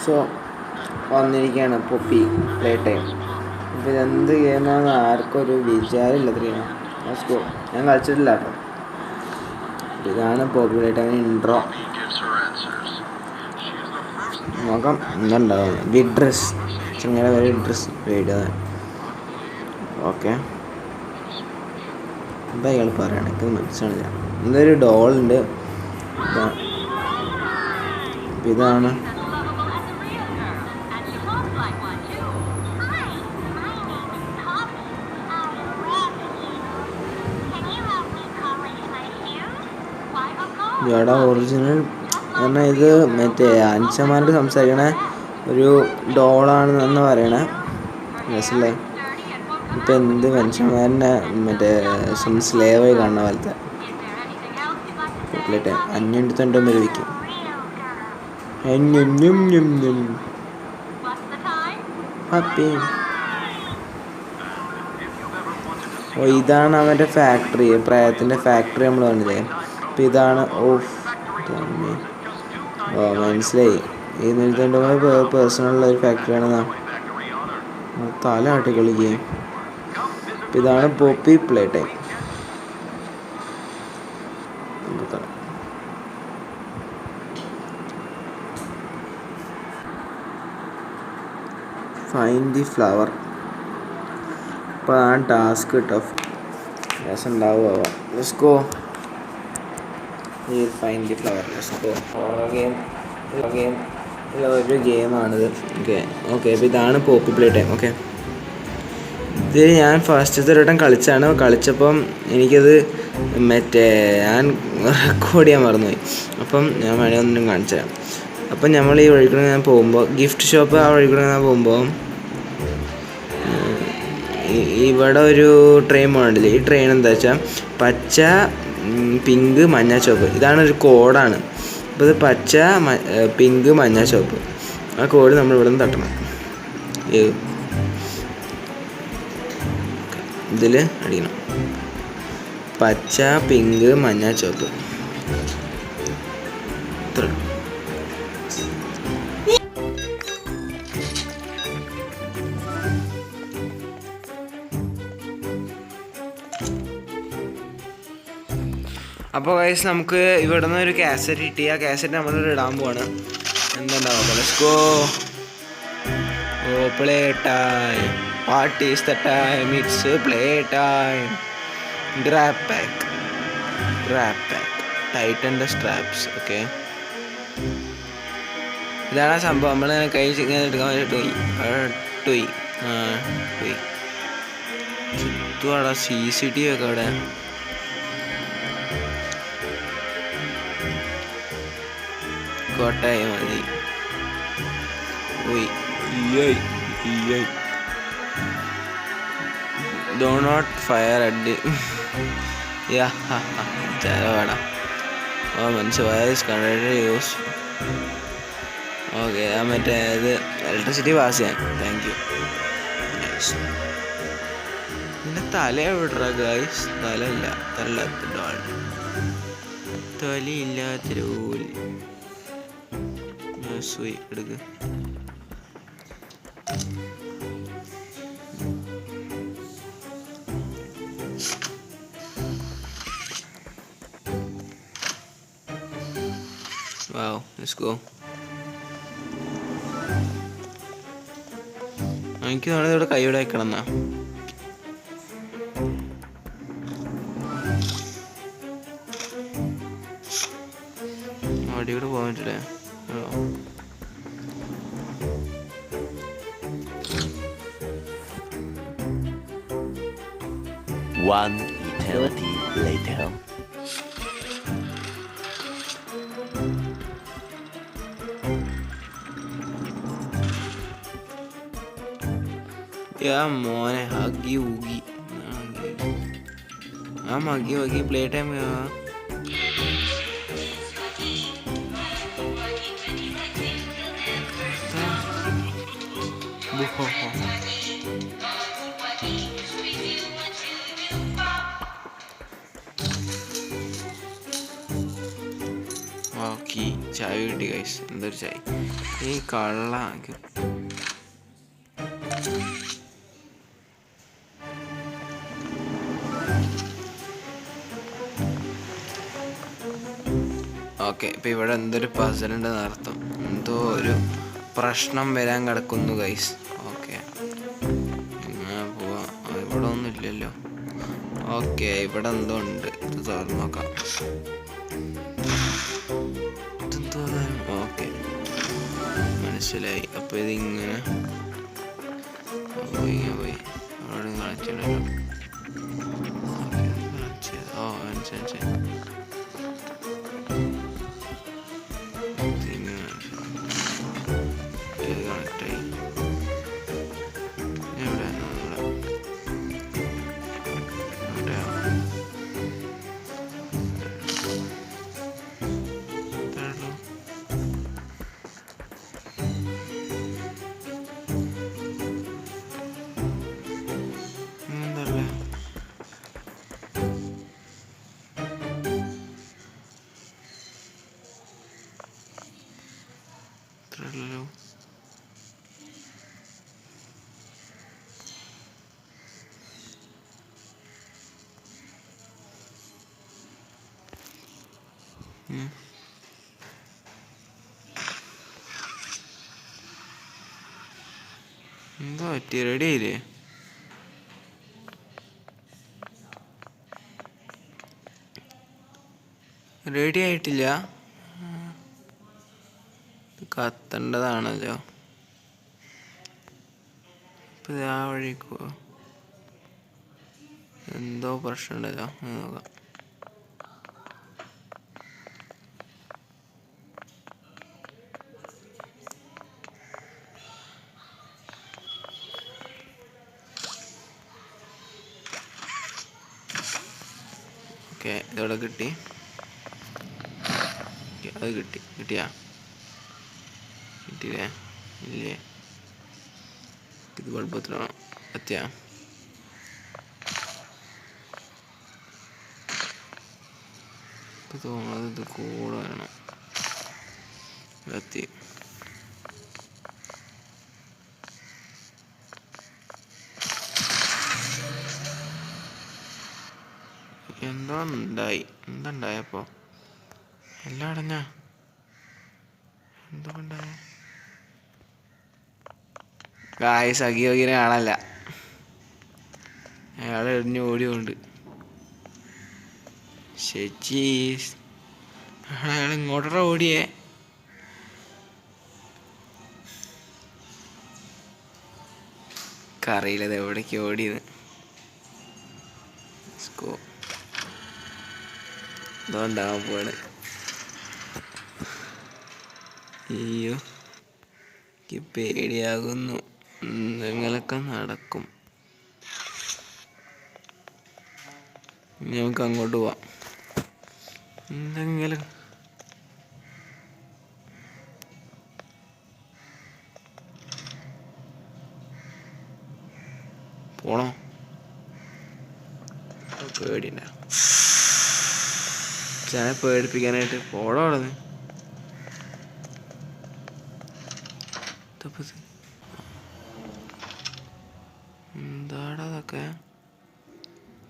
So വന്നിരിക്കുകയാണ് poppy play time. അപ്പോൾ ഇതെന്ത് ഗെയിമാണെന്ന് ആർക്കും ഒരു വിചാരമില്ല. ലെറ്റ്സ് ഞാൻ കളിച്ചിട്ടില്ല കേട്ടോ. ഇതാണ് പോപ്പി പ്ലേ ടൈം ഇൻട്രോ. നോക്കാം എന്തുണ്ടാവും. ബിഗ് ഡ്രസ് ചെങ്ങനെ വരെ ഡ്രസ് വീഡിയോ. ഓക്കെ, എന്താ ഇയാൾ പറയണം, എനിക്ക് മനസ്സിലായില്ല. എന്തൊരു ഡോളുണ്ട്. ഇതാണ് ഇവിടെ ഒറിജിനൽ പറഞ്ഞാൽ ഇത് മറ്റേ അൻഷന്മാരോട് സംസാരിക്കണ ഒരു ഡോളാണെന്ന് പറയണേ. മനസ്സിലായി. ഇപ്പം എന്ത് മനുഷ്യന്മാരനെ മറ്റേ സ്ലേവായി കാണുന്ന പോലത്തെ ചോക്ലേറ്റ് 590 വിൽക്കും. ഓ, ഇതാണ് അവൻ്റെ ഫാക്ടറി, പ്രായത്തിൻ്റെ ഫാക്ടറി നമ്മൾ കണ്ടില്ലേ. അപ്പം ഇതാണ്. മനസ്സിലായി. 290 പേഴ്സണലുള്ള ഒരു ഫാക്ടറിയാണെന്നാ തല ആട്ടി കളിക്കുകയും. അപ്പം ഇതാണ് poppy play time. Find the flower. അപ്പോൾ ആ ടാസ്ക് കിട്ടും. രസം ഉണ്ടാവുക. Let's go. Find the flower. Let's go. ഒരു ഗെയിമാണിത്. ഓക്കെ അപ്പോൾ ഇതാണ് പോപ്പി പ്ലേ ടൈം. ഓക്കെ, ഇത് ഞാൻ ഫസ്റ്റത്തെ ഒരു വട്ടം കളിച്ചപ്പം എനിക്കത് ഞാൻ റെക്കോർഡ് ചെയ്യാൻ മറന്നുപോയി. അപ്പം ഞാൻ വേണമെങ്കിൽ ഒന്നും കാണിച്ചു തരാം. അപ്പം നമ്മൾ ഈ വഴിക്കൂടെ ഞാൻ പോകുമ്പോൾ, ഗിഫ്റ്റ് ഷോപ്പ് ആ വഴിക്കൂടെ ഞാൻ പോകുമ്പോൾ ഇവിടെ ഒരു ട്രെയിൻ പോകണ്ടില്ലേ. ഈ ട്രെയിൻ എന്താ വെച്ചാൽ പച്ച, പിങ്ക്, മഞ്ഞ, ചുവപ്പ്. ഇതാണ് ഒരു കോഡാണ്. അപ്പോൾ ഇത് പച്ച, പിങ്ക്, മഞ്ഞ, ചുവപ്പ്. ആ കോഡ് നമ്മൾ ഇവിടെ നിന്ന് തട്ടണം. ഇതിൽ അടിക്കണം. പച്ച, പിങ്ക്, മഞ്ഞ, ചുവപ്പ്. അപ്പോൾ ഗൈസ്, നമുക്ക് ഇവിടെ നിന്ന് ഒരു കാസറ്റ് കിട്ടി. ആ കാസറ്റ് നമ്മളിവിടെ ഇടാൻ പോവാണ്. എന്തുണ്ടാവും. Let's go. Play time. What is the time? It's play time. Grab pack. Tighten the straps. Okay, ഇതാണ് ആ സംഭവം. നമ്മൾ കൈ ഇങ്ങനെ എടുക്കാൻ വേണ്ടിയിട്ട് പോയി. ചുറ്റുപാടാ CCTV ഒക്കെ അവിടെ. കോട്ടായി മതി. ഡോ നോട്ട് ഫയർ അറ്റ് ചിലവാടാ. യൂസ്. ഓക്കെ, മറ്റേ ഇത് ഇലക്ട്രിസിറ്റി പാസ് ചെയ്യാൻ. Thank you. പിന്നെ തല എവിടാ ഗൈസ്? തലയില്ലാത്തൊരു എടുക്ക്. Wow, let's go. എനിക്ക് നമ്മളിവിടെ കൈയോടെ വെക്കണം എന്നാ. അവിടെ ഇവിടെ പോകാൻ പറ്റില്ലേ? One eternity later. മോനെ ഹഗ്ഗി ഊഗി. ആ മഗ്ഗി പ്ലേ ടൈം. ഓക്കെ ചായ കിട്ടി ഗൈസ്. എന്തൊരു ചായ ഈ കള്ള. ഓക്കെ ഇപ്പം ഇവിടെ എന്തൊരു പസലുണ്ടെന്ന് അർത്ഥം. എന്തോ ഒരു പ്രശ്നം വരാൻ കിടക്കുന്നു ഗൈസ്. ഓക്കെ പോവാ. ഇവിടെ ഒന്നും ഇല്ലല്ലോ. ഓക്കെ ഇവിടെ എന്തോ ഉണ്ട്. ഇത് തുറന്ന് നോക്കാം. ഓക്കെ മനസ്സിലായി. അപ്പോൾ ഇതിങ്ങനെ പോയി അവിടെ കാണിച്ചിടല്ലോ. ഓ മനസ്സിലായി. കണക്റ്റായി. എവിടെ ഇത്രയല്ലോ. എന്താ പറ്റി? റെഡി ആയില്ലേ? റെഡി ആയിട്ടില്ല. കത്തേണ്ടതാണല്ലോ. ഇപ്പം ആ വഴിക്കോ എന്തോ പ്രശ്നമുണ്ടല്ലോ. നോക്കാം. ഓക്കെ ഇതോടെ കിട്ടി. അത് കിട്ടിയില്ലേ? ഇല്ലേ? ഇത് കുഴപ്പത്തിലാണോ? എത്തിയാ? തോന്നുന്നത് ഇത് കൂടെ വേണം. എത്തി. എന്താണ്ടായപ്പോ എല്ലാം അടഞ്ഞ? എന്തുകൊണ്ടായ? ഗായ്സ് അഗിയോഗിനെ കാണല്ല. അയാൾ എറിഞ്ഞ് ഓടിയുണ്ട്. ശേച്ചീസ് അയാൾ ഇങ്ങോട്ടാ ഓടിയേ. അറിയില്ലത് എവിടേക്ക് ഓടിയത്. ഇതുകൊണ്ടാവാൻ പോവാണ്. അയ്യോ എനിക്ക് പേടിയാകുന്നു. എന്തെങ്കിലൊക്കെ നടക്കും. നമുക്ക് അങ്ങോട്ട് പോവാം. എന്തെങ്കിലും പോണോ? പേടിണ്ട. ചായ പേടിപ്പിക്കാനായിട്ട് പോടോ അവിടെ നിന്ന്. എന്താടാ അതൊക്കെ?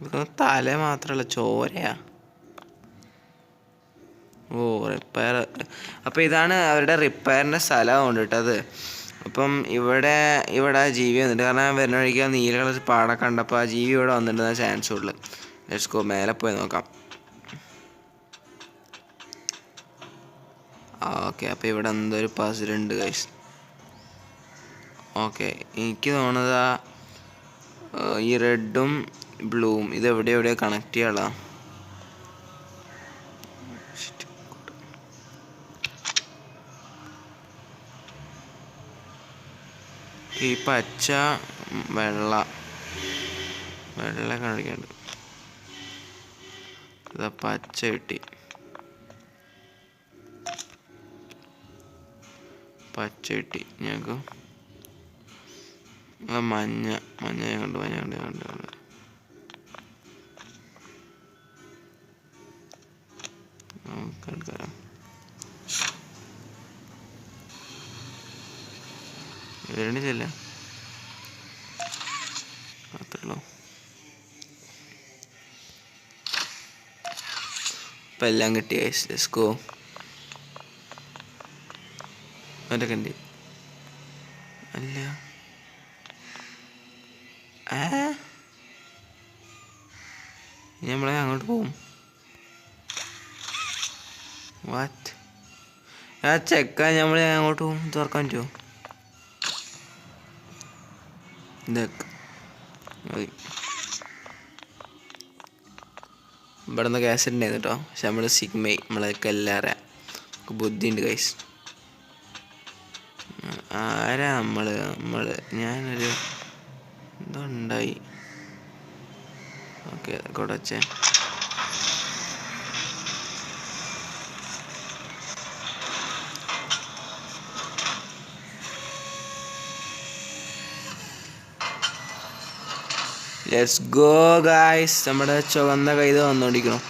ഇതൊക്കെ തല മാത്രല്ല ചോരയാ. ഓ റിപ്പയർ. അപ്പം ഇതാണ് അവരുടെ റിപ്പയറിൻ്റെ സ്ഥലം കൊണ്ടിട്ടത്. അപ്പം ഇവിടെ ജീവി വന്നിട്ട്, കാരണം വരുന്ന വഴിക്ക് നീല കളർ പാടൊക്കെ കണ്ടപ്പോൾ ആ ജീവി ഇവിടെ വന്നിട്ടുള്ള ചാൻസ് ഉള്ളു. Let's go. മേലെ പോയി നോക്കാം. ഓക്കെ അപ്പോൾ ഇവിടെ എന്തൊരു പസിലുണ്ട് ഗൈസ്. ഓക്കെ എനിക്ക് തോന്നുന്നത് ഈ റെഡും ബ്ലൂവും ഇത് എവിടെയോ കണക്ട് ചെയ്യാനുള്ള. ഈ പച്ച വെള്ള കാണിക്കുന്നുണ്ട്. ഇതാ പച്ച കിട്ടി. ഞങ്ങൾക്ക് മഞ്ഞ കണ്ടു. എടുക്കാം. വരണില്ല അത്രയുള്ളൂ. ഇപ്പം എല്ലാം കിട്ടി ഗൈസ്. Let's go. അതൊക്കെ ഉണ്ട് അല്ല നമ്മളെ അങ്ങോട്ട് പോവും. വാറ്റ് ആ ചെക്ക നമ്മളെ അങ്ങോട്ട് പോവും. തുറക്കാൻ പറ്റുമോ? ഇതൊക്കെ മതി. ഇവിടെ നിന്ന് ഗ്യാസ് ഉണ്ടായിരുന്നു കേട്ടോ. പക്ഷെ നമ്മൾ സിഗ്മൈ നമ്മളൊക്കെ എല്ലാം അറിയാം. ബുദ്ധിയുണ്ട് ഗൈസ്. ആരാ ഞാനൊരു എന്തോ ഉണ്ടായി. ഓക്കെ കൂടെ വച്ചേ. Let's go guys. നമ്മുടെ ചുവന്ന കൈത് വന്നുകൊണ്ടിരിക്കണം.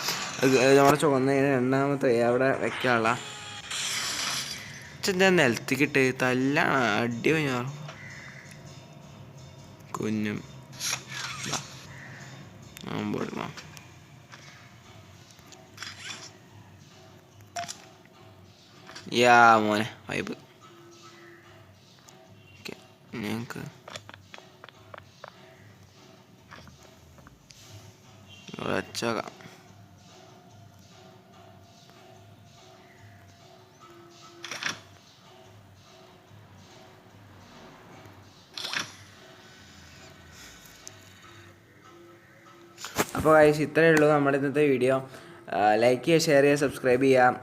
നമ്മുടെ ചുവന്ന രണ്ടാമത്തെ അവിടെ വെക്കാനുള്ള ഞാൻ നിലത്തിക്കിട്ട് തല്ലാണ്. അടി ഞാൻ കുഞ്ഞും പോടുന്ന യാ മോനെ വൈബ്. ഓക്കെ ഞങ്ങൾക്ക് വെച്ചോക്കാം. അപ്പോൾ ഗൈസ് ഇത്രയേ ഉള്ളൂ നമ്മുടെ ഇന്നത്തെ വീഡിയോ. ലൈക്ക് ചെയ്യുക, ഷെയർ ചെയ്യുക, സബ്സ്ക്രൈബ് ചെയ്യുക,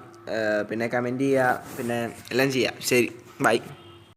പിന്നെ കമൻറ്റ് ചെയ്യുക, പിന്നെ എല്ലാം ചെയ്യുക. ശരി, ബൈ.